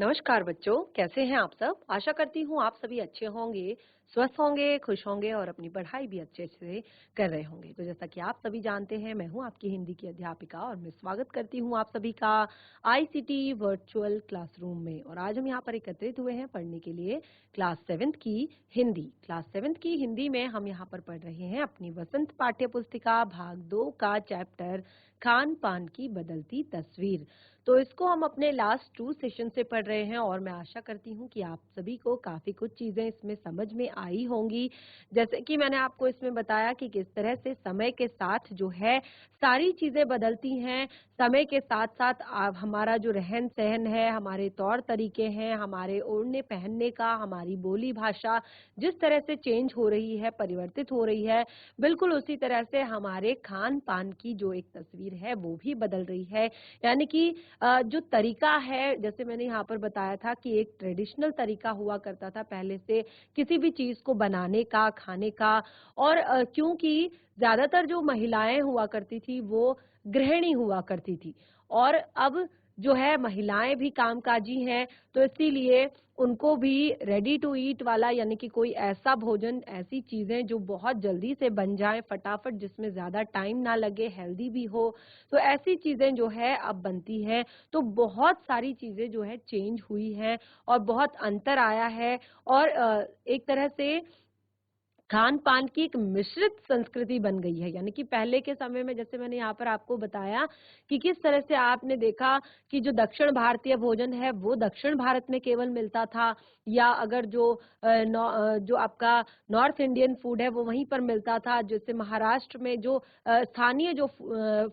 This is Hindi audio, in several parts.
नमस्कार बच्चों, कैसे हैं आप सब? आशा करती हूँ आप सभी अच्छे होंगे, स्वस्थ होंगे, खुश होंगे और अपनी पढ़ाई भी अच्छे से कर रहे होंगे। तो जैसा कि आप सभी जानते हैं, मैं हूँ आपकी हिंदी की अध्यापिका और मैं स्वागत करती हूँ आप सभी का आईसीटी वर्चुअल क्लासरूम में। और आज हम यहाँ पर एकत्रित हुए हैं पढ़ने के लिए क्लास 7th की हिंदी। क्लास 7th की हिंदी में हम यहाँ पर पढ़ रहे हैं अपनी वसंत पाठ्य पुस्तिका भाग 2 का चैप्टर खान पान की बदलती तस्वीर। तो इसको हम अपने लास्ट 2 सेशन से पढ़ रहे हैं और मैं आशा करती हूँ कि आप सभी को काफी कुछ चीजें इसमें समझ में आई होंगी। जैसे कि मैंने आपको इसमें बताया कि किस तरह से समय के साथ जो है सारी चीजें बदलती हैं। समय के साथ साथ हमारा जो रहन सहन है, हमारे तौर तरीके हैं, हमारे ओढ़ने पहनने का, हमारी बोली भाषा जिस तरह से चेंज हो रही है, परिवर्तित हो रही है, बिल्कुल उसी तरह से हमारे खान पान की जो एक तस्वीर है वो भी बदल रही है। यानी कि जो तरीका है, जैसे मैंने यहाँ पर बताया था कि एक ट्रेडिशनल तरीका हुआ करता था पहले से किसी भी चीज को बनाने का, खाने का। और क्योंकि ज्यादातर जो महिलाएं हुआ करती थी वो गृहिणी हुआ करती थी और अब जो है महिलाएं भी कामकाजी हैं, तो इसीलिए उनको भी रेडी टू ईट वाला यानी कि कोई ऐसा भोजन, ऐसी चीजें जो बहुत जल्दी से बन जाए फटाफट, जिसमें ज्यादा टाइम ना लगे, हेल्दी भी हो, तो ऐसी चीजें जो है अब बनती हैं। तो बहुत सारी चीजें जो है चेंज हुई हैं और बहुत अंतर आया है। और एक तरह से खान पान की एक मिश्रित संस्कृति बन गई है। यानी कि पहले के समय में जैसे मैंने यहाँ पर आपको बताया कि किस तरह से आपने देखा कि जो दक्षिण भारतीय भोजन है वो दक्षिण भारत में केवल मिलता था, या अगर जो आपका नॉर्थ इंडियन फूड है वो वहीं पर मिलता था। जैसे महाराष्ट्र में जो स्थानीय जो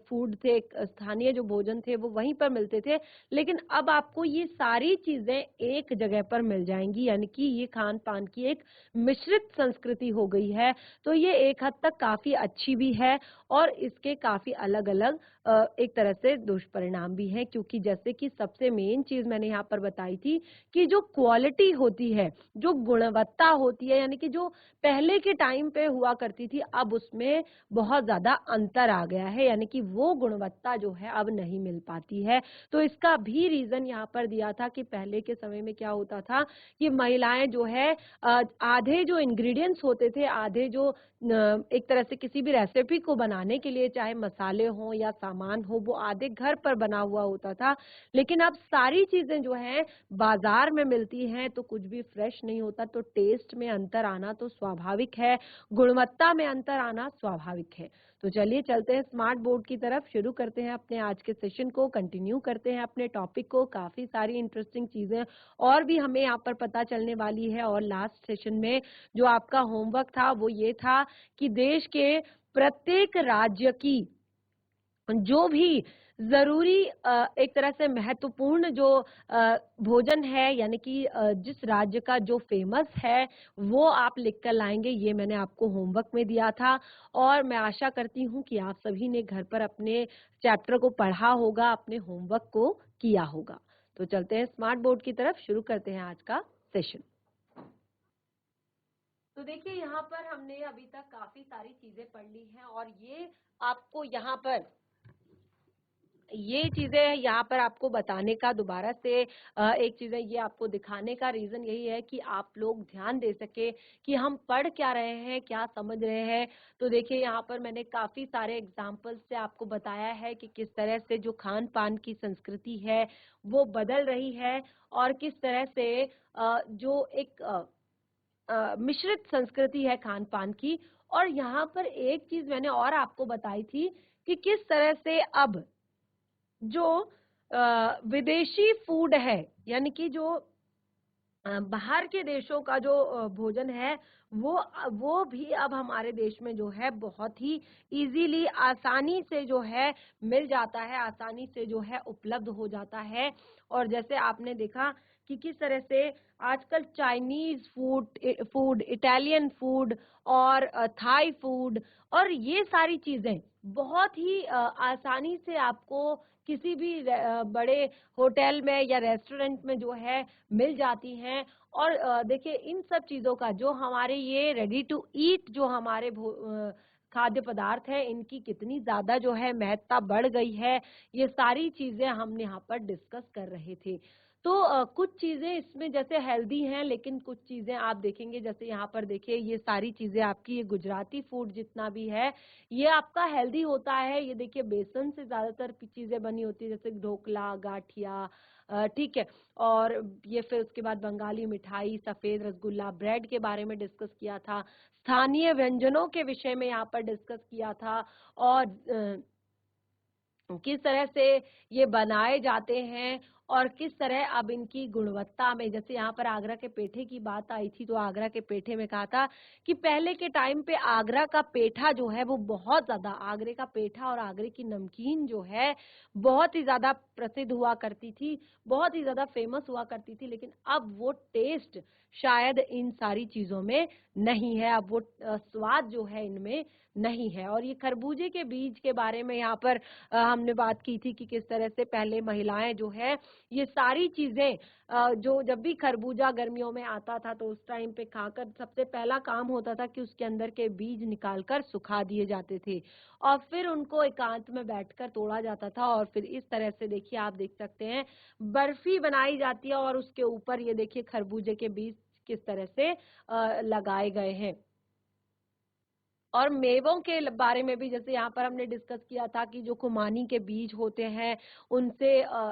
फूड थे, स्थानीय जो भोजन थे वो वहीं पर मिलते थे। लेकिन अब आपको ये सारी चीजें एक जगह पर मिल जाएंगी, यानी कि ये खान पान की एक मिश्रित संस्कृति हो गई है। तो ये एक हद तक काफी अच्छी भी है और इसके काफी अलग अलग एक तरह से दुष्परिणाम भी हैं, क्योंकि जैसे कि सबसे मेन चीज मैंने यहाँ पर बताई थी कि जो क्वालिटी होती है, जो गुणवत्ता होती है, यानी कि जो पहले के टाइम पे हुआ करती थी, अब उसमें बहुत ज्यादा अंतर आ गया है। यानी कि वो गुणवत्ता जो है अब नहीं मिल पाती है। तो इसका भी रीजन यहाँ पर दिया था कि पहले के समय में क्या होता था कि महिलाएं जो है आधे जो इंग्रेडिएंट्स होते थे, आधे जो एक तरह से किसी भी रेसिपी को बनाने के लिए चाहे मसाले हो या सामान हो, वो आधे घर पर बना हुआ होता था। लेकिन अब सारी चीजें जो हैं बाजार में मिलती हैं, तो कुछ भी फ्रेश नहीं होता। तो टेस्ट में अंतर आना तो स्वाभाविक है, गुणवत्ता में अंतर आना स्वाभाविक है। तो चलिए चलते हैं स्मार्ट बोर्ड की तरफ, शुरू करते हैं अपने आज के सेशन को, कंटिन्यू करते हैं अपने टॉपिक को। काफी सारी इंटरेस्टिंग चीजें और भी हमें यहाँ पर पता चलने वाली है। और लास्ट सेशन में जो आपका होमवर्क था वो ये था कि देश के प्रत्येक राज्य की जो भी जरूरी एक तरह से महत्वपूर्ण जो भोजन है, यानी कि जिस राज्य का जो फेमस है वो आप लिख कर लाएंगे। ये मैंने आपको होमवर्क में दिया था और मैं आशा करती हूँ कि आप सभी ने घर पर अपने चैप्टर को पढ़ा होगा, अपने होमवर्क को किया होगा। तो चलते हैं स्मार्ट बोर्ड की तरफ, शुरू करते हैं आज का सेशन। तो देखिए यहाँ पर हमने अभी तक काफी सारी चीजें पढ़ ली हैं और ये आपको यहाँ पर ये चीजें यहाँ पर आपको बताने का, दोबारा से एक चीजें ये आपको दिखाने का रीजन यही है कि आप लोग ध्यान दे सके कि हम पढ़ क्या रहे हैं, क्या समझ रहे हैं। तो देखिए यहाँ पर मैंने काफी सारे एग्जाम्पल्स से आपको बताया है कि किस तरह से जो खान पान की संस्कृति है वो बदल रही है और किस तरह से जो एक मिश्रित संस्कृति है खान पान की। और यहाँ पर एक चीज मैंने और आपको बताई थी कि किस तरह से अब जो विदेशी फूड है, यानी कि जो बाहर के देशों का जो भोजन है वो भी अब हमारे देश में जो है बहुत ही इजीली, आसानी से जो है मिल जाता है, आसानी से जो है उपलब्ध हो जाता है। और जैसे आपने देखा कि किस तरह से आजकल चाइनीज फूड, इटालियन फूड और थाई फूड और ये सारी चीजें बहुत ही आसानी से आपको किसी भी बड़े होटल में या रेस्टोरेंट में जो है मिल जाती हैं। और देखिए इन सब चीजों का जो हमारे ये रेडी टू ईट जो हमारे खाद्य पदार्थ है, इनकी कितनी ज्यादा जो है महत्ता बढ़ गई है, ये सारी चीजें हम यहाँ पर डिस्कस कर रहे थे। तो कुछ चीज़ें इसमें जैसे हेल्दी हैं, लेकिन कुछ चीज़ें आप देखेंगे जैसे यहाँ पर देखिए ये सारी चीज़ें आपकी ये गुजराती फूड जितना भी है, ये आपका हेल्दी होता है। ये देखिए बेसन से ज़्यादातर चीज़ें बनी होती है जैसे ढोकला, गाठिया, ठीक है? और ये फिर उसके बाद बंगाली मिठाई, सफ़ेद रसगुल्ला, ब्रेड के बारे में डिस्कस किया था, स्थानीय व्यंजनों के विषय में यहाँ पर डिस्कस किया था और किस तरह से ये बनाए जाते हैं और किस तरह अब इनकी गुणवत्ता में, जैसे यहाँ पर आगरा के पेठे की बात आई थी, तो आगरा के पेठे में कहा था कि पहले के टाइम पे आगरा का पेठा जो है वो बहुत ज़्यादा, आगरे का पेठा और आगरे की नमकीन जो है बहुत ही ज़्यादा प्रसिद्ध हुआ करती थी, बहुत ही ज़्यादा फेमस हुआ करती थी, लेकिन अब वो टेस्ट शायद इन सारी चीज़ों में नहीं है, अब वो स्वाद जो है इनमें नहीं है। और ये खरबूजे के बीज के बारे में यहाँ पर हमने बात की थी कि किस तरह से पहले महिलाएं जो है ये सारी चीजें, जो जब भी खरबूजा गर्मियों में आता था तो उस टाइम पे खाकर सबसे पहला काम होता था कि उसके अंदर के बीज निकालकर सुखा दिए जाते थे और फिर उनको एकांत में बैठकर तोड़ा जाता था और फिर इस तरह से देखिए आप देख सकते हैं बर्फी बनाई जाती है और उसके ऊपर ये देखिए खरबूजे के बीज किस तरह से लगाए गए हैं। और मेवों के बारे में भी जैसे यहाँ पर हमने डिस्कस किया था कि जो खुमानी के बीज होते हैं उनसे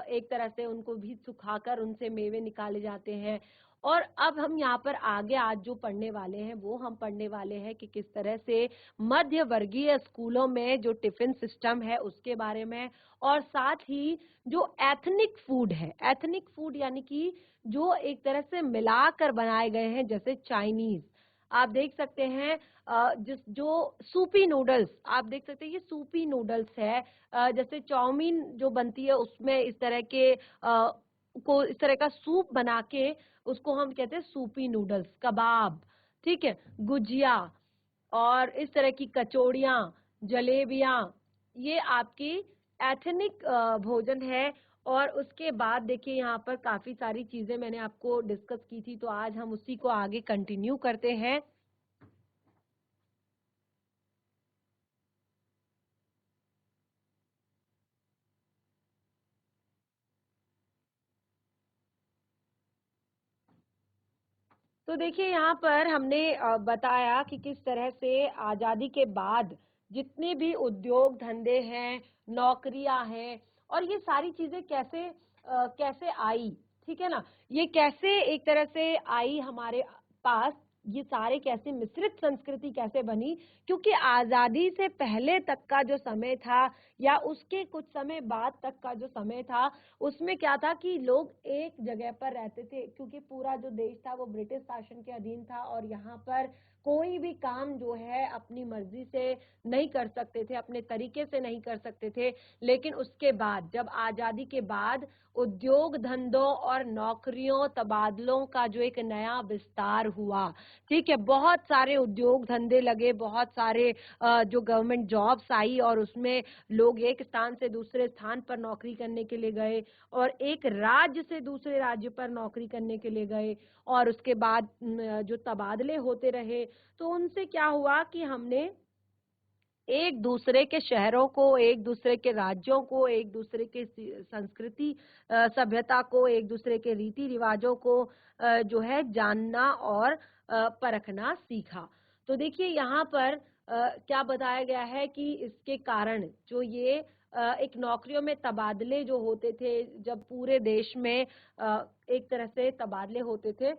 एक तरह से उनको भी सुखाकर उनसे मेवे निकाले जाते हैं। और अब हम यहाँ पर आगे आज जो पढ़ने वाले हैं वो हम पढ़ने वाले हैं कि किस तरह से मध्य वर्गीय स्कूलों में जो टिफिन सिस्टम है उसके बारे में, और साथ ही जो एथनिक फूड है, एथनिक फूड यानी कि जो एक तरह से मिलाकर बनाए गए हैं जैसे चाइनीज, आप देख सकते हैं जिस जो सूपी नूडल्स आप देख सकते हैं, ये सूपी नूडल्स है। जैसे चाउमीन जो बनती है उसमें इस तरह के को इस तरह का सूप बना के उसको हम कहते हैं सूपी नूडल्स, कबाब, ठीक है, गुजिया और इस तरह की कचौड़ियाँ, जलेबियाँ, ये आपकी एथनिक भोजन है। और उसके बाद देखिए यहाँ पर काफी सारी चीजें मैंने आपको डिस्कस की थी, तो आज हम उसी को आगे कंटिन्यू करते हैं। तो देखिए यहाँ पर हमने बताया कि किस तरह से आजादी के बाद जितने भी उद्योग धंधे हैं, नौकरियां हैं और ये सारी चीजें कैसे कैसे आई, ठीक है ना, ये कैसे एक तरह से आई हमारे पास, ये सारे कैसे मिश्रित संस्कृति कैसे बनी, क्योंकि आजादी से पहले तक का जो समय था या उसके कुछ समय बाद तक का जो समय था उसमें क्या था कि लोग एक जगह पर रहते थे, क्योंकि पूरा जो देश था वो ब्रिटिश शासन के अधीन था और यहाँ पर कोई भी काम जो है अपनी मर्जी से नहीं कर सकते थे, अपने तरीके से नहीं कर सकते थे। लेकिन उसके बाद जब आजादी के बाद उद्योग धंधों और नौकरियों तबादलों का जो एक नया विस्तार हुआ, ठीक है, बहुत सारे उद्योग धंधे लगे, बहुत सारे जो गवर्नमेंट जॉब्स आई और उसमें लोग एक स्थान से दूसरे स्थान पर नौकरी करने के लिए गए और एक राज्य से दूसरे राज्य पर नौकरी करने के लिए गए और उसके बाद जो तबादले होते रहे, तो उनसे क्या हुआ कि हमने एक दूसरे के शहरों को, एक दूसरे के राज्यों को, एक दूसरे के संस्कृति सभ्यता को, एक दूसरे के रीति रिवाजों को जो है जानना और परखना सीखा। तो देखिए यहाँ पर क्या बताया गया है कि इसके कारण जो ये एक नौकरियों में तबादले जो होते थे, जब पूरे देश में एक तरह से तबादले होते थे,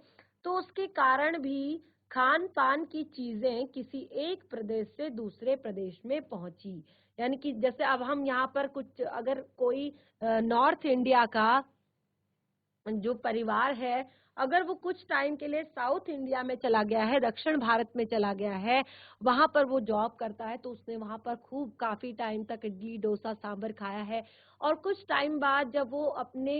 तो उसके कारण भी खान पान की चीजें किसी एक प्रदेश से दूसरे प्रदेश में पहुंची। यानी कि जैसे अब हम यहाँ पर कुछ अगर कोई नॉर्थ इंडिया का जो परिवार है, अगर वो कुछ टाइम के लिए साउथ इंडिया में चला गया है, दक्षिण भारत में चला गया है, वहां पर वो जॉब करता है, तो उसने वहां पर खूब काफी टाइम तक इडली डोसा सांभर खाया है और कुछ टाइम बाद जब वो अपने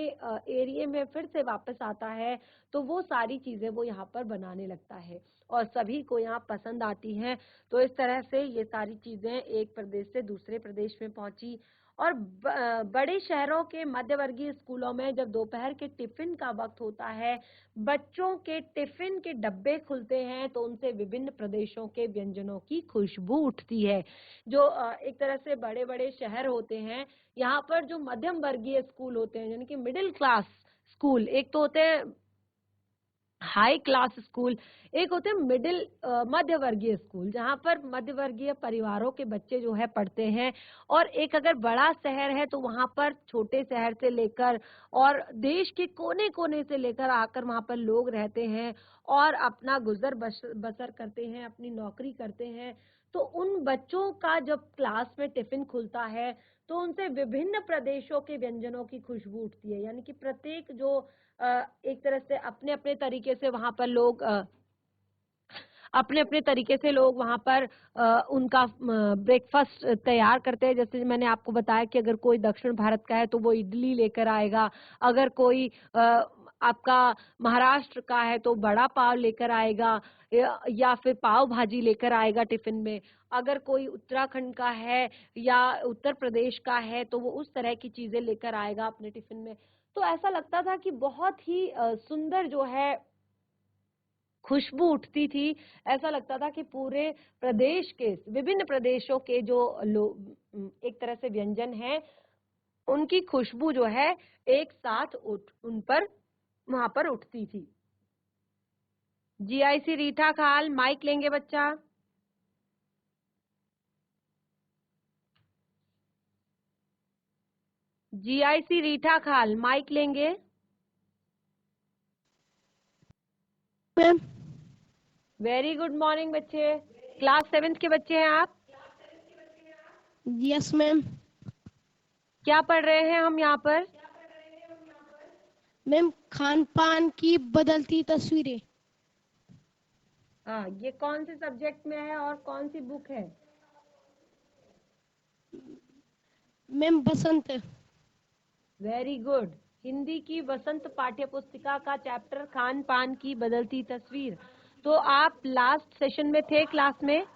एरिया में फिर से वापस आता है तो वो सारी चीजें वो यहाँ पर बनाने लगता है और सभी को यहाँ पसंद आती हैं। तो इस तरह से ये सारी चीजें एक प्रदेश से दूसरे प्रदेश में पहुंची। और बड़े शहरों के मध्यवर्गीय स्कूलों में जब दोपहर के टिफिन का वक्त होता है, बच्चों के टिफिन के डब्बे खुलते हैं तो उनसे विभिन्न प्रदेशों के व्यंजनों की खुशबू उठती है। जो एक तरह से बड़े बड़े शहर होते हैं, यहाँ पर जो मध्यम वर्गीय स्कूल होते हैं यानी कि मिडिल क्लास स्कूल। एक तो होते हैं हाई क्लास स्कूल, एक होते हैं मिडिल मध्य वर्गीय स्कूल, जहां पर मध्य वर्गीय परिवारों के बच्चे जो है पढ़ते हैं। और एक अगर बड़ा शहर है तो वहां पर छोटे शहर से लेकर और देश के कोने कोने से लेकर आकर वहां पर लोग रहते हैं और अपना गुजर बसर करते हैं, अपनी नौकरी करते हैं। तो उन बच्चों का जब क्लास में टिफिन खुलता है तो उनसे विभिन्न प्रदेशों के व्यंजनों की खुशबू उठती है, यानी कि प्रत्येक जो एक तरह से अपने अपने तरीके से वहां पर लोग अपने अपने तरीके से लोग वहां पर उनका ब्रेकफास्ट तैयार करते हैं। जैसे मैंने आपको बताया कि अगर कोई दक्षिण भारत का है तो वो इडली लेकर आएगा, अगर कोई आपका महाराष्ट्र का है तो बड़ा पाव लेकर आएगा या फिर पाव भाजी लेकर आएगा टिफिन में। अगर कोई उत्तराखंड का है या उत्तर प्रदेश का है तो वो उस तरह की चीजें लेकर आएगा अपने टिफिन में। तो ऐसा लगता था कि बहुत ही सुंदर जो है खुशबू उठती थी। ऐसा लगता था कि पूरे प्रदेश के विभिन्न प्रदेशों के जो एक तरह से व्यंजन हैं उनकी खुशबू जो है एक साथ उन पर वहां पर उठती थी। जीआईसी रीठा खाल, माइक लेंगे बच्चा। जीआईसी रीठा खाल, माइक लेंगे। मैम। वेरी गुड मॉर्निंग बच्चे। क्लास 7th के बच्चे हैं आप? Yes ma'am. क्या पढ़ रहे हैं हम यहाँ पर? मैम, खान पान की बदलती तस्वीरें। हाँ, ये कौन से सब्जेक्ट में है और कौन सी बुक है? Ma'am, Basant. Very good. Hindi की वसंत पाठ्य पुस्तिका का चैप्टर खान पान की बदलती तस्वीर। तो आप लास्ट सेशन में थे क्लास में?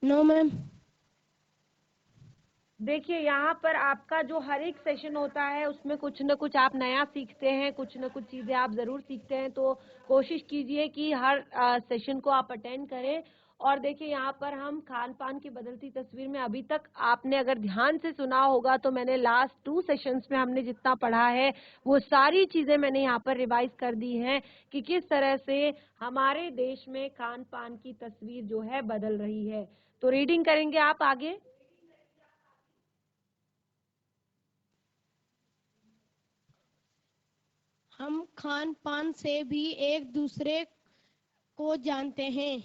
No ma'am. देखिए, यहाँ पर आपका जो हर एक सेशन होता है उसमें कुछ न कुछ आप नया सीखते हैं, कुछ न कुछ चीजें आप जरूर सीखते हैं। तो कोशिश कीजिए कि हर सेशन को आप अटेंड करें। और देखिए, यहाँ पर हम खान पान की बदलती तस्वीर में अभी तक आपने अगर ध्यान से सुना होगा तो मैंने लास्ट 2 सेशंस में हमने जितना पढ़ा है वो सारी चीजें मैंने यहाँ पर रिवाइज कर दी हैं कि किस तरह से हमारे देश में खान पान की तस्वीर जो है बदल रही है। तो रीडिंग करेंगे आप आगे। हम खान पान से भी एक दूसरे को जानते हैं।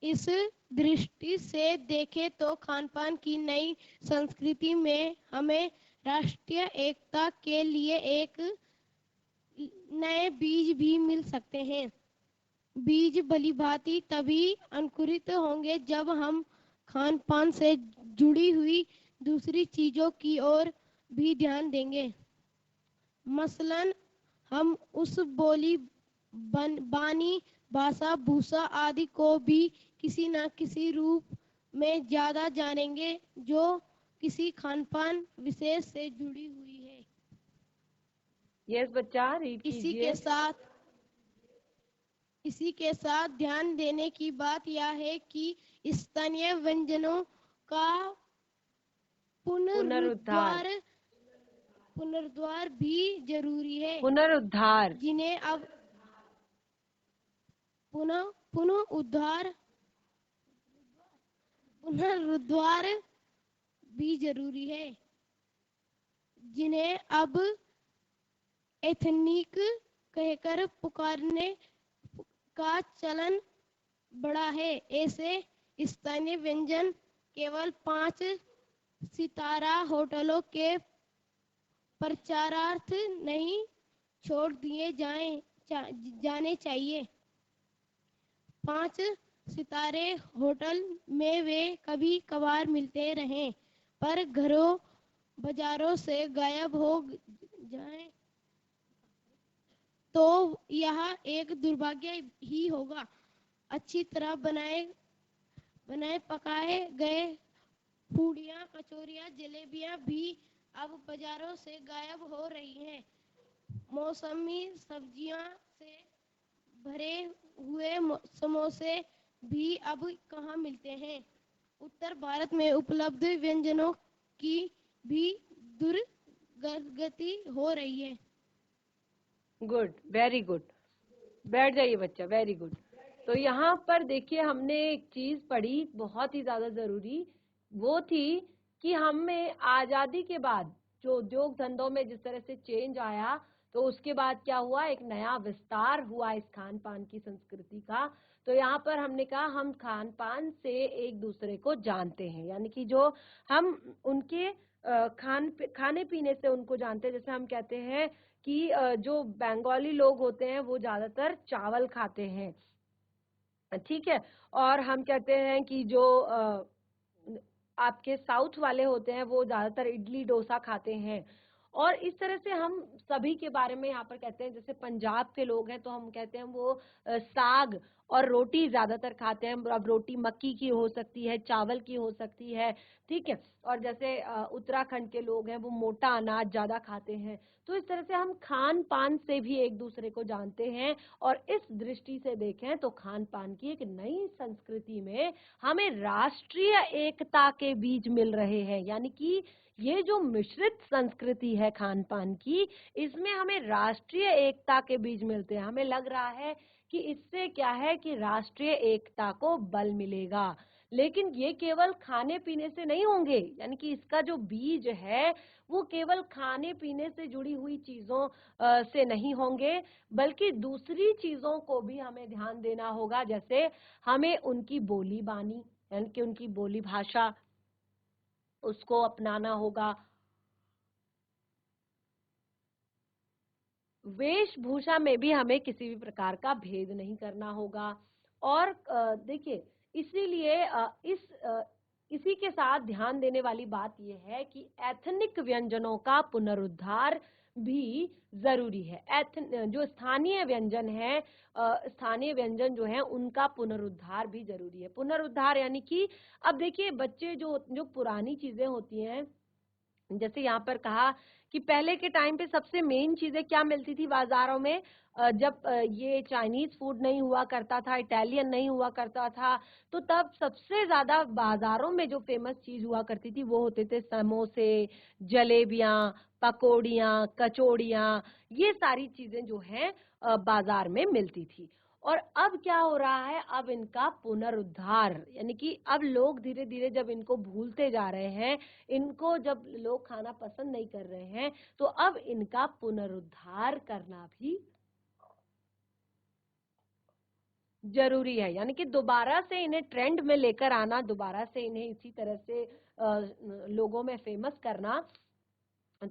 इस दृष्टि से देखें तो खान पान की नई संस्कृति में हमें राष्ट्रीय एकता के लिए एक नए बीज भी मिल सकते हैं। बीज भलीभांति तभी अंकुरित होंगे जब हम खान पान से जुड़ी हुई दूसरी चीजों की ओर भी ध्यान देंगे। मसलन हम उस बोली बानी भाषा भूषा आदि को भी किसी न किसी रूप में ज्यादा जानेंगे जो किसी खान पान विशेष से जुड़ी हुई है। यस बच्चा, रीड कीजिए। इसी के साथ ध्यान देने की बात यह है कि स्थानीय व्यंजनों का पुनरुद्धार पुनरुद्धार भी जरूरी है, पुनरुद्धार जिन्हें अब पुनः पुनः उद्धार पुनरुद्धार भी जरूरी है, जिन्हें अब एथनिक कहकर पुकारने का चलन बढ़ा है। ऐसे स्थानीय व्यंजन केवल 5 सितारा होटलों के प्रचारार्थ नहीं छोड़ दिए जाने चाहिए। 5 सितारे होटल में वे कभी कभार मिलते रहें, पर घरों बाजारों से गायब हो जाएं तो यह एक दुर्भाग्य ही होगा। अच्छी तरह बनाए पकाए गए पूड़ियाँ, कचौरियाँ, जलेबियाँ भी अब बाजारों से गायब हो रही हैं। मौसमी सब्जियां से भरे हुए समोसे भी अब कहाँ मिलते हैं। उत्तर भारत में उपलब्ध व्यंजनों की भी दुर्गति हो रही है। Good, very good. बैठ जाइए बच्चा, वेरी गुड। तो यहाँ पर देखिए हमने एक चीज पढ़ी बहुत ही ज्यादा जरूरी, वो थी कि हमें आजादी के बाद जो उद्योग धंधों में जिस तरह से चेंज आया, तो उसके बाद क्या हुआ, एक नया विस्तार हुआ इस खान पान की संस्कृति का। तो यहाँ पर हमने कहा हम खान पान से एक दूसरे को जानते हैं, यानी कि जो हम उनके खाने पीने से उनको जानते हैं। जैसे हम कहते हैं कि जो बंगाली लोग होते हैं वो ज्यादातर चावल खाते हैं, ठीक है। और हम कहते हैं कि जो आपके साउथ वाले होते हैं वो ज्यादातर इडली डोसा खाते हैं। और इस तरह से हम सभी के बारे में यहाँ पर कहते हैं, जैसे पंजाब के लोग हैं तो हम कहते हैं वो साग और रोटी ज्यादातर खाते हैं। अब रोटी मक्की की हो सकती है, चावल की हो सकती है, ठीक है। और जैसे उत्तराखंड के लोग हैं वो मोटा अनाज ज्यादा खाते हैं। तो इस तरह से हम खान पान से भी एक दूसरे को जानते हैं। और इस दृष्टि से देखें तो खान पान की एक नई संस्कृति में हमें राष्ट्रीय एकता के बीज मिल रहे हैं, यानी कि ये जो मिश्रित संस्कृति है खान पान की, इसमें हमें राष्ट्रीय एकता के बीज मिलते हैं। हमें लग रहा है कि इससे क्या है कि राष्ट्रीय एकता को बल मिलेगा। लेकिन ये केवल खाने पीने से नहीं होंगे, यानी कि इसका जो बीज है वो केवल खाने पीने से जुड़ी हुई चीजों से नहीं होंगे, बल्कि दूसरी चीजों को भी हमें ध्यान देना होगा। जैसे हमें उनकी बोली बानी, यानी कि उनकी बोली भाषा, उसको अपनाना होगा। वेशभूषा में भी हमें किसी भी प्रकार का भेद नहीं करना होगा। और देखिए इसीलिए इसी के साथ ध्यान देने वाली बात यह है कि एथनिक व्यंजनों का पुनरुद्धार भी जरूरी है। जो स्थानीय व्यंजन है, स्थानीय व्यंजन जो है उनका पुनरुद्धार भी जरूरी है। पुनरुद्धार यानी कि अब देखिए बच्चे जो जो पुरानी चीजें होती हैं, जैसे यहाँ पर कहा कि पहले के टाइम पे सबसे मेन चीजें क्या मिलती थी बाजारों में, जब ये चाइनीज फूड नहीं हुआ करता था, इटालियन नहीं हुआ करता था, तो तब सबसे ज्यादा बाजारों में जो फेमस चीज हुआ करती थी वो होते थे समोसे, जलेबियां, पकौड़ियां, कचौड़ियां। ये सारी चीजें जो है बाजार में मिलती थी। और अब क्या हो रहा है, अब इनका पुनरुद्धार, यानी कि अब लोग धीरे धीरे जब इनको भूलते जा रहे हैं, इनको जब लोग खाना पसंद नहीं कर रहे हैं, तो अब इनका पुनरुद्धार करना भी जरूरी है। यानी कि दोबारा से इन्हें ट्रेंड में लेकर आना, दोबारा से इन्हें इसी तरह से लोगों में फेमस करना।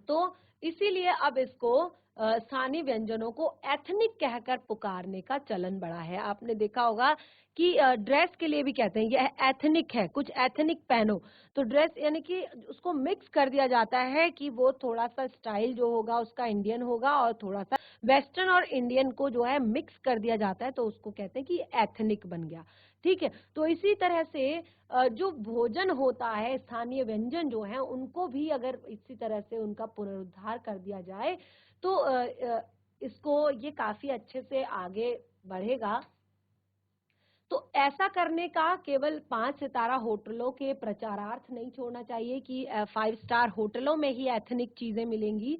तो इसीलिए अब इसको स्थानीय व्यंजनों को एथनिक कहकर पुकारने का चलन बढ़ा है। आपने देखा होगा कि ड्रेस के लिए भी कहते हैं ये एथनिक है, कुछ एथनिक पहनो। तो ड्रेस यानी कि उसको मिक्स कर दिया जाता है कि वो थोड़ा सा स्टाइल जो होगा उसका इंडियन होगा और थोड़ा सा वेस्टर्न और इंडियन को जो है मिक्स कर दिया जाता है, तो उसको कहते हैं कि एथनिक बन गया, ठीक है। तो इसी तरह से जो भोजन होता है, स्थानीय व्यंजन जो है, उनको भी अगर इसी तरह से उनका पुनरुद्धार कर दिया जाए तो इसको ये काफी अच्छे से आगे बढ़ेगा। तो ऐसा करने का केवल 5 सितारा होटलों के प्रचारार्थ नहीं छोड़ना चाहिए कि 5 स्टार होटलों में ही एथनिक चीजें मिलेंगी।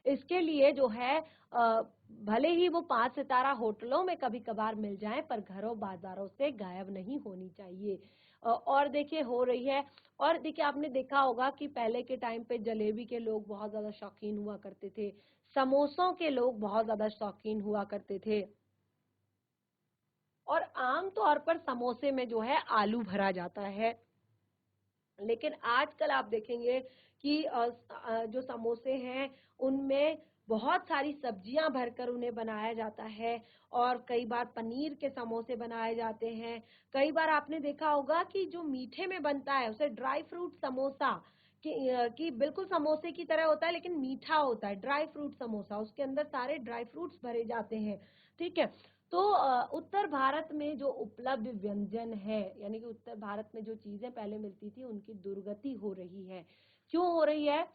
इसके लिए जो है भले ही वो 5 सितारा होटलों में कभी कभार मिल जाएं, पर घरों बाजारों से गायब नहीं होनी चाहिए। और देखिए हो रही है। और देखिए आपने देखा होगा कि पहले के टाइम पे जलेबी के लोग बहुत ज्यादा शौकीन हुआ करते थे, समोसों के लोग बहुत ज्यादा शौकीन हुआ करते थे। और आम तौर पर समोसे में जो है आलू भरा जाता है, लेकिन आजकल आप देखेंगे कि जो समोसे हैं उनमें बहुत सारी सब्जियां भरकर उन्हें बनाया जाता है। और कई बार पनीर के समोसे बनाए जाते हैं। कई बार आपने देखा होगा कि जो मीठे में बनता है उसे ड्राई फ्रूट समोसा कि बिल्कुल समोसे की तरह होता है लेकिन मीठा होता है, ड्राई फ्रूट समोसा, उसके अंदर सारे ड्राई फ्रूट्स भरे जाते हैं, ठीक है। तो उत्तर भारत में जो उपलब्ध व्यंजन है, यानी कि उत्तर भारत में जो चीजें पहले मिलती थी उनकी दुर्गति हो रही है। क्यों हो रही है?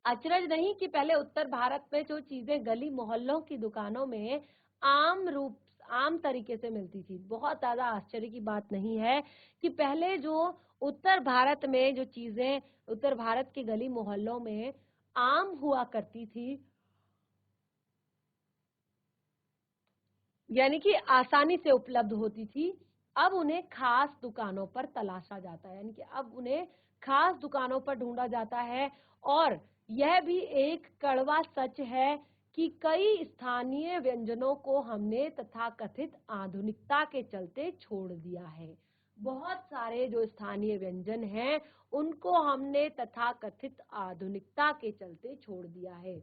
अचरज नहीं कि पहले उत्तर भारत में जो चीजें गली मोहल्लों की दुकानों में आम रूप आम तरीके से मिलती थी। बहुत ज्यादा आश्चर्य की बात नहीं है कि पहले जो उत्तर भारत में जो चीजें उत्तर भारत के गली मोहल्लों में आम हुआ करती थी, यानी कि आसानी से उपलब्ध होती थी, अब उन्हें खास दुकानों पर तलाशा जाता है, यानी कि अब उन्हें खास दुकानों पर ढूंढा जाता है। और यह भी एक कड़वा सच है कि कई स्थानीय व्यंजनों को हमने तथाकथित आधुनिकता के चलते छोड़ दिया है। बहुत सारे जो स्थानीय व्यंजन हैं उनको हमने तथाकथित आधुनिकता के चलते छोड़ दिया है।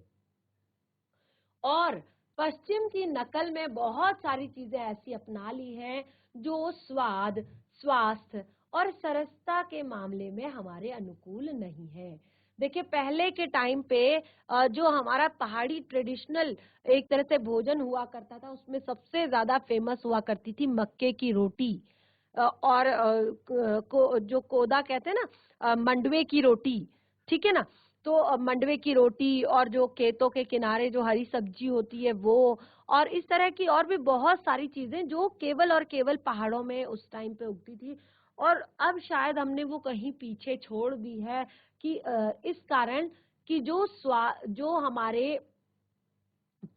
और पश्चिम की नकल में बहुत सारी चीजें ऐसी अपना ली हैं जो स्वाद, स्वास्थ्य और सरसता के मामले में हमारे अनुकूल नहीं है। देखिए पहले के टाइम पे जो हमारा पहाड़ी ट्रेडिशनल एक तरह से भोजन हुआ करता था उसमें सबसे ज्यादा फेमस हुआ करती थी मक्के की रोटी, और जो कोदा कहते हैं ना, मंडवे की रोटी, ठीक है ना। तो मंडवे की रोटी और जो खेतों के किनारे जो हरी सब्जी होती है वो, और इस तरह की और भी बहुत सारी चीजें जो केवल और केवल पहाड़ों में उस टाइम पे उगती थी। और अब शायद हमने वो कहीं पीछे छोड़ दी है कि इस कारण कि जो हमारे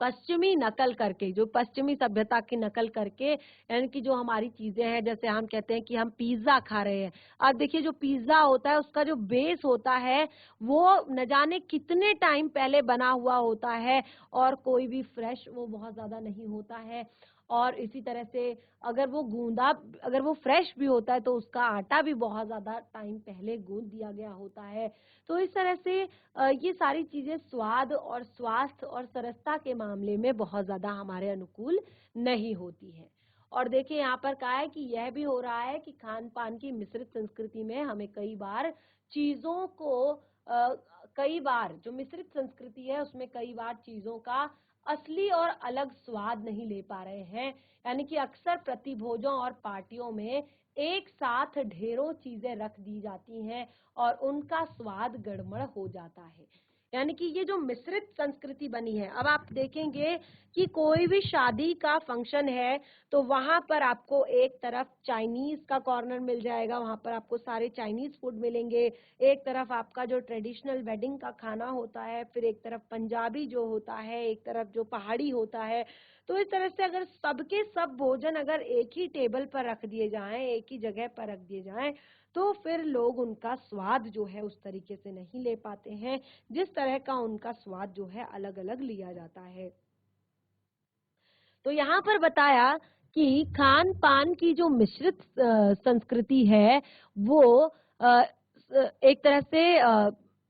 पश्चिमी नकल करके, जो पश्चिमी सभ्यता की नकल करके, यानी कि जो हमारी चीजें हैं, जैसे हम कहते हैं कि हम पिज्जा खा रहे हैं। अब देखिए जो पिज्जा होता है उसका जो बेस होता है वो न जाने कितने टाइम पहले बना हुआ होता है और कोई भी फ्रेश वो बहुत ज्यादा नहीं होता है। और इसी तरह से अगर वो फ्रेश भी होता है तो उसका आटा भी बहुत ज्यादा टाइम पहले गूंद दिया गया होता है। तो इस तरह से ये सारी चीजें स्वाद और स्वास्थ्य और सरसता के मामले में बहुत ज्यादा हमारे अनुकूल नहीं होती है। और देखिए यहाँ पर कहा है कि यह भी हो रहा है कि खान पान की मिश्रित संस्कृति में हमें कई बार चीजों को कई बार जो मिश्रित संस्कृति है उसमें कई बार चीजों का असली और अलग स्वाद नहीं ले पा रहे हैं। यानी कि अक्सर प्रतिभोजों और पार्टियों में एक साथ ढेरों चीजें रख दी जाती हैं और उनका स्वाद गड़बड़ हो जाता है। यानी कि ये जो मिश्रित संस्कृति बनी है, अब आप देखेंगे कि कोई भी शादी का फंक्शन है तो वहां पर आपको एक तरफ चाइनीज का कॉर्नर मिल जाएगा, वहां पर आपको सारे चाइनीज फूड मिलेंगे। एक तरफ आपका जो ट्रेडिशनल वेडिंग का खाना होता है, फिर एक तरफ पंजाबी जो होता है, एक तरफ जो पहाड़ी होता है। तो इस तरह से अगर सबके सब भोजन अगर एक ही टेबल पर रख दिए जाएं, एक ही जगह पर रख दिए जाएं, तो फिर लोग उनका स्वाद जो है उस तरीके से नहीं ले पाते हैं जिस तरह का उनका स्वाद जो है अलग अलग लिया जाता है। तो यहाँ पर बताया कि खान पान की जो मिश्रित संस्कृति है वो एक तरह से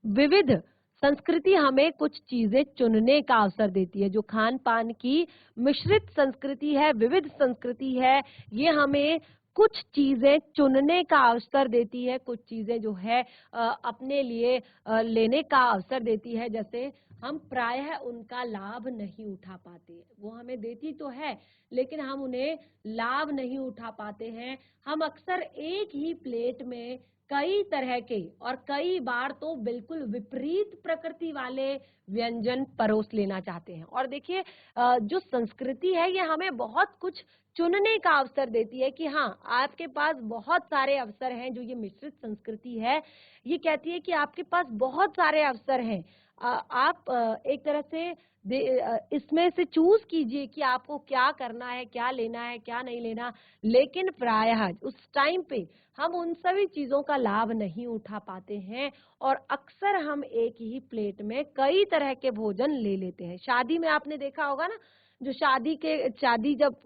विविध संस्कृति हमें कुछ चीजें चुनने का अवसर देती है। जो खान पान की मिश्रित संस्कृति है, विविध संस्कृति है, ये हमें कुछ चीजें चुनने का अवसर देती है, कुछ चीजें जो है अपने लिए लेने का अवसर देती है। जैसे हम प्रायः उनका लाभ नहीं उठा पाते, वो हमें देती तो है लेकिन हम उन्हें लाभ नहीं उठा पाते हैं। हम अक्सर एक ही प्लेट में कई तरह के और कई बार तो बिल्कुल विपरीत प्रकृति वाले व्यंजन परोस लेना चाहते हैं। और देखिए जो संस्कृति है ये हमें बहुत कुछ चुनने का अवसर देती है कि हाँ आपके पास बहुत सारे अवसर हैं। जो ये मिश्रित संस्कृति है ये कहती है कि आपके पास बहुत सारे अवसर हैं, आप एक तरह से इसमें से चूज कीजिए कि आपको क्या करना है, क्या लेना है, क्या नहीं लेना। लेकिन प्रायः उस टाइम पे हम उन सभी चीजों का लाभ नहीं उठा पाते हैं और अक्सर हम एक ही प्लेट में कई तरह के भोजन ले लेते हैं। शादी में आपने देखा होगा ना, जो शादी जब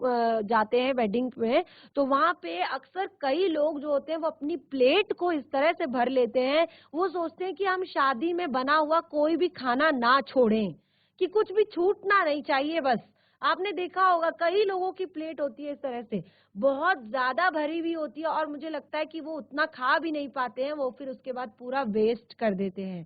जाते हैं वेडिंग में, तो वहां पे अक्सर कई लोग जो होते हैं वो अपनी प्लेट को इस तरह से भर लेते हैं, वो सोचते हैं कि हम शादी में बना हुआ कोई भी खाना ना छोड़ें, कि कुछ भी छूटना नहीं चाहिए बस। आपने देखा होगा कई लोगों की प्लेट होती है इस तरह से बहुत ज्यादा भरी हुई होती है और मुझे लगता है कि वो उतना खा भी नहीं पाते हैं, वो फिर उसके बाद पूरा वेस्ट कर देते हैं।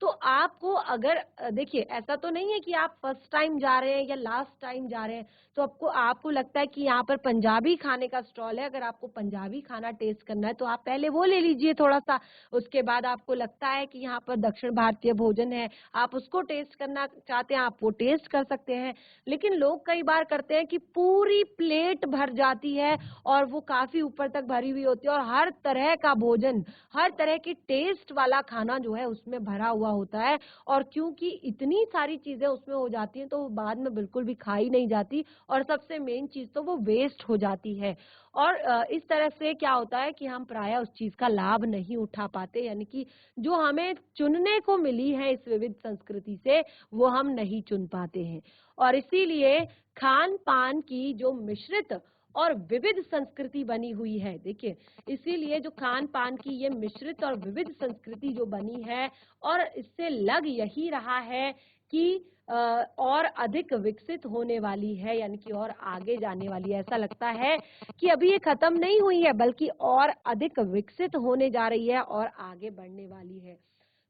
तो आपको अगर देखिए ऐसा तो नहीं है कि आप फर्स्ट टाइम जा रहे हैं या लास्ट टाइम जा रहे हैं, तो आपको लगता है कि यहाँ पर पंजाबी खाने का स्टॉल है, अगर आपको पंजाबी खाना टेस्ट करना है तो आप पहले वो ले लीजिए थोड़ा सा। उसके बाद आपको लगता है कि यहाँ पर दक्षिण भारतीय भोजन है, आप उसको टेस्ट करना चाहते हैं, आप वो टेस्ट कर सकते हैं। लेकिन लोग कई बार करते हैं कि पूरी प्लेट भर जाती है और वो काफी ऊपर तक भरी हुई होती है और हर तरह का भोजन, हर तरह की टेस्ट वाला खाना जो है उसमें भरा हुआ होता है, और क्योंकि इतनी सारी चीजें उसमें हो जाती हैं तो वो बाद में बिल्कुल भी खाई नहीं जाती, और सबसे मेन चीज तो वो वेस्ट हो जाती है। और इस तरह से क्या होता है कि हम प्रायः उस चीज का लाभ नहीं उठा पाते, यानी कि जो हमें चुनने को मिली है इस विविध संस्कृति से वो हम नहीं चुन पाते हैं। और इसीलिए खान पान की जो मिश्रित और विविध संस्कृति बनी हुई है, देखिए इसीलिए जो खान पान की ये मिश्रित और विविध संस्कृति जो बनी है, और इससे लग यही रहा है कि और अधिक विकसित होने वाली है, यानी कि और आगे जाने वाली है। ऐसा लगता है कि अभी ये खत्म नहीं हुई है बल्कि और अधिक विकसित होने जा रही है और आगे बढ़ने वाली है।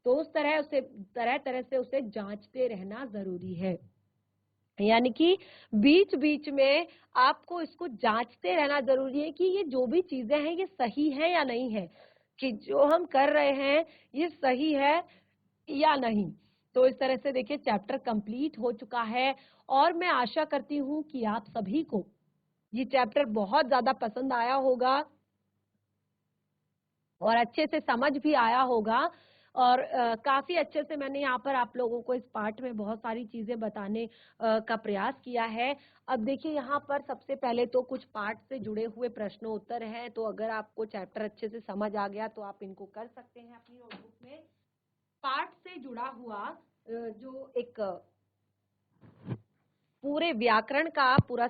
तो उस तरह तरह से उसे जांचते रहना जरूरी है, यानी कि बीच बीच में आपको इसको जांचते रहना जरूरी है कि ये जो भी चीजें हैं ये सही है या नहीं है, कि जो हम कर रहे हैं ये सही है या नहीं। तो इस तरह से देखिए चैप्टर कंप्लीट हो चुका है, और मैं आशा करती हूँ कि आप सभी को ये चैप्टर बहुत ज्यादा पसंद आया होगा और अच्छे से समझ भी आया होगा। और काफी अच्छे से मैंने यहाँ पर आप लोगों को इस पार्ट में बहुत सारी चीजें बताने का प्रयास किया है। अब देखिए यहाँ पर सबसे पहले तो कुछ पार्ट से जुड़े हुए प्रश्नोत्तर हैं, तो अगर आपको चैप्टर अच्छे से समझ आ गया तो आप इनको कर सकते हैं अपनी नोटबुक में। पाठ से जुड़ा हुआ जो एक पूरे व्याकरण का पूरा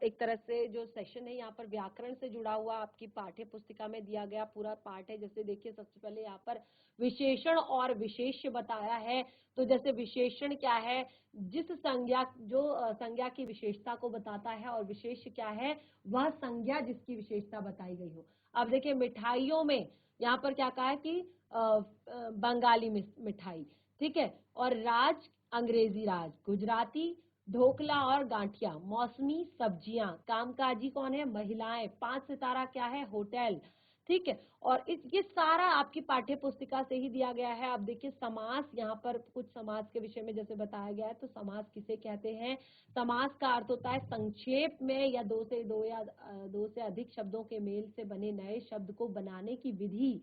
एक तरह से जो सेशन है, यहाँ पर व्याकरण से जुड़ा हुआ आपकी पाठ्य पुस्तिका में दिया गया पूरा पाठ है। जैसे देखिए सबसे पहले यहाँ पर विशेषण और विशेष्य बताया है। तो जैसे विशेषण क्या है, जिस संज्ञा जो संज्ञा की विशेषता को बताता है, और विशेष्य क्या है, वह संज्ञा जिसकी विशेषता बताई गई हो। अब देखिए मिठाइयों में यहाँ पर क्या कहा है कि बंगाली मिठाई, ठीक है, और राज अंग्रेजी राज, गुजराती ढोकला और गांठिया, मौसमी सब्जियां, कामकाजी कौन है, महिलाएं, 5 सितारा क्या है, होटल, ठीक है। और ये सारा आपकी पाठ्य पुस्तिका से ही दिया गया है। अब देखिए समास, यहाँ पर कुछ समास के विषय में जैसे बताया गया है, तो समास किसे कहते हैं। समास का अर्थ होता है संक्षेप में या दो से अधिक शब्दों के मेल से बने नए शब्द को बनाने की विधि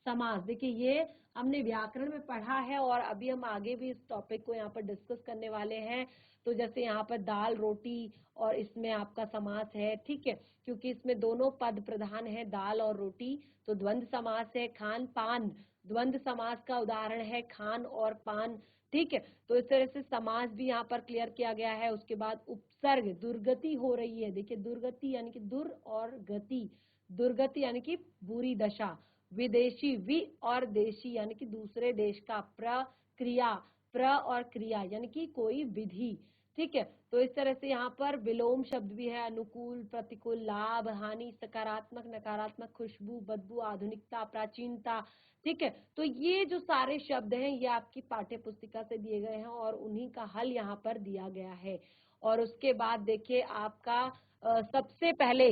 समास। देखिए ये हमने व्याकरण में पढ़ा है और अभी हम आगे भी इस टॉपिक को यहाँ पर डिस्कस करने वाले हैं। तो जैसे यहाँ पर दाल रोटी, और इसमें आपका समास है, ठीक है, क्योंकि इसमें दोनों पद प्रधान है, दाल और रोटी, तो द्वंद्व समास है। खान पान, द्वंद्व समास का उदाहरण है खान और पान, ठीक है। तो इस तरह से समास भी यहाँ पर क्लियर किया गया है। उसके बाद उपसर्ग, दुर्गति हो रही है, देखिए दुर्गति यानी कि दुर और गति, दुर्गति यानी कि बुरी दशा। विदेशी, वि और देशी यानी कि दूसरे देश का। प्रक्रिया, प्र और क्रिया यानी कि कोई विधि, ठीक है। तो इस तरह से यहाँ पर विलोम शब्द भी है, अनुकूल, प्रतिकूल, लाभ, हानि, सकारात्मक, नकारात्मक, खुशबू, बदबू, आधुनिकता, प्राचीनता, ठीक है। तो ये जो सारे शब्द हैं ये आपकी पाठ्य पुस्तिका से दिए गए हैं और उन्हीं का हल यहाँ पर दिया गया है। और उसके बाद देखिए आपका सबसे पहले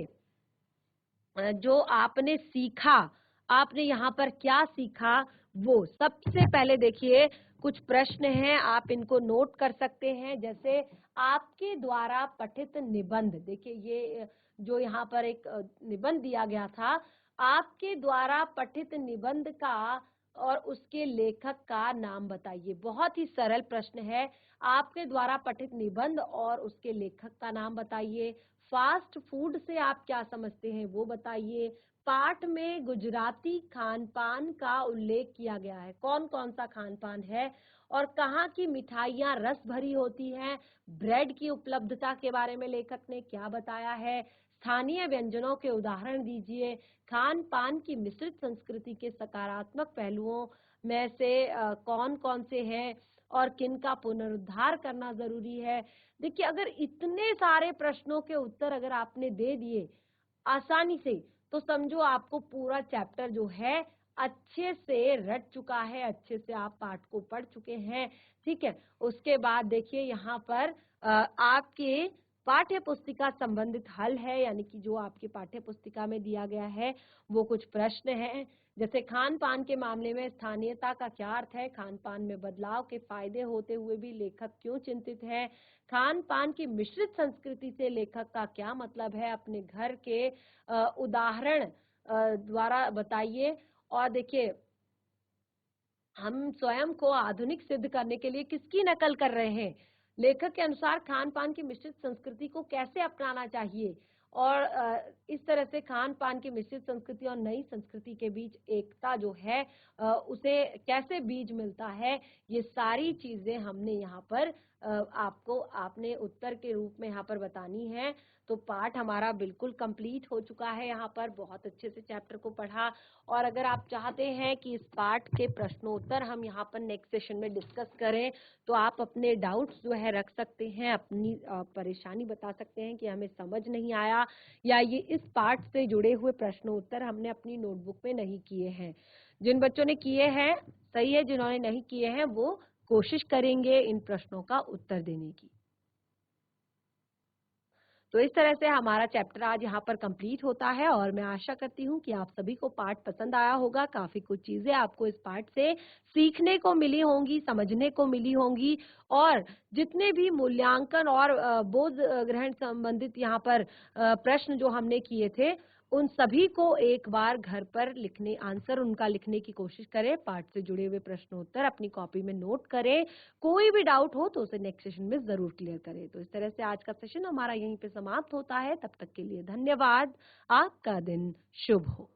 जो आपने सीखा, आपने यहाँ पर क्या सीखा, वो सबसे पहले देखिए कुछ प्रश्न हैं, आप इनको नोट कर सकते हैं। जैसे आपके द्वारा पठित निबंध, देखिए ये जो यहाँ पर एक निबंध दिया गया था, आपके द्वारा पठित निबंध का और उसके लेखक का नाम बताइए। बहुत ही सरल प्रश्न है, आपके द्वारा पठित निबंध और उसके लेखक का नाम बताइए। फास्ट फूड से आप क्या समझते हैं वो बताइए। पाठ में गुजराती खान पान का उल्लेख किया गया है, कौन कौन सा खान पान है, और कहाँ की मिठाइयाँ रस भरी होती हैं। ब्रेड की उपलब्धता के बारे में लेखक ने क्या बताया है। स्थानीय व्यंजनों के उदाहरण दीजिए। खान पान की मिश्रित संस्कृति के सकारात्मक पहलुओं में से कौन कौन से हैं और किन का पुनरुद्धार करना जरूरी है। देखिए अगर इतने सारे प्रश्नों के उत्तर अगर आपने दे दिए आसानी से, तो समझो आपको पूरा चैप्टर जो है अच्छे से रट चुका है, अच्छे से आप पाठ को पढ़ चुके हैं, ठीक है। उसके बाद देखिए यहाँ पर आपके पाठ्य पुस्तिका संबंधित हल है, यानी कि जो आपकी पाठ्य पुस्तिका में दिया गया है वो कुछ प्रश्न हैं, जैसे खान पान के मामले में स्थानीयता का क्या अर्थ है, खान पान में बदलाव के फायदे होते हुए भी लेखक क्यों चिंतित है, खान पान की मिश्रित संस्कृति से लेखक का क्या मतलब है, अपने घर के उदाहरण द्वारा बताइए। और देखिए हम स्वयं को आधुनिक सिद्ध करने के लिए किसकी नकल कर रहे हैं, लेखक के अनुसार खान पान की मिश्रित संस्कृति को कैसे अपनाना चाहिए, और इस तरह से खान पान की मिश्रित संस्कृति और नई संस्कृति के बीच एकता जो है उसे कैसे बीज मिलता है, ये सारी चीजें हमने यहाँ पर आपको आपने उत्तर के रूप में यहाँ पर बतानी है। तो पाठ हमारा बिल्कुल कंप्लीट हो चुका है, यहाँ पर बहुत अच्छे से चैप्टर को पढ़ा। और अगर आप चाहते हैं कि इस पाठ के प्रश्नोत्तर हम यहाँ पर नेक्स्ट सेशन में डिस्कस करें, तो आप अपने डाउट्स जो है रख सकते हैं, अपनी परेशानी बता सकते हैं कि हमें समझ नहीं आया या ये इस पाठ से जुड़े हुए प्रश्नोत्तर हमने अपनी नोटबुक में नहीं किए हैं। जिन बच्चों ने किए हैं सही है, जिन्होंने नहीं किए हैं वो कोशिश करेंगे इन प्रश्नों का उत्तर देने की। तो इस तरह से हमारा चैप्टर आज यहाँ पर कंप्लीट होता है और मैं आशा करती हूँ कि आप सभी को पाठ पसंद आया होगा। काफी कुछ चीजें आपको इस पाठ से सीखने को मिली होंगी, समझने को मिली होंगी, और जितने भी मूल्यांकन और बोध ग्रहण संबंधित यहाँ पर प्रश्न जो हमने किए थे उन सभी को एक बार घर पर लिखने आंसर उनका लिखने की कोशिश करें, पाठ से जुड़े हुए प्रश्नोत्तर अपनी कॉपी में नोट करें, कोई भी डाउट हो तो उसे नेक्स्ट सेशन में जरूर क्लियर करें। तो इस तरह से आज का सेशन हमारा यहीं पे समाप्त होता है, तब तक के लिए धन्यवाद। आपका दिन शुभ हो।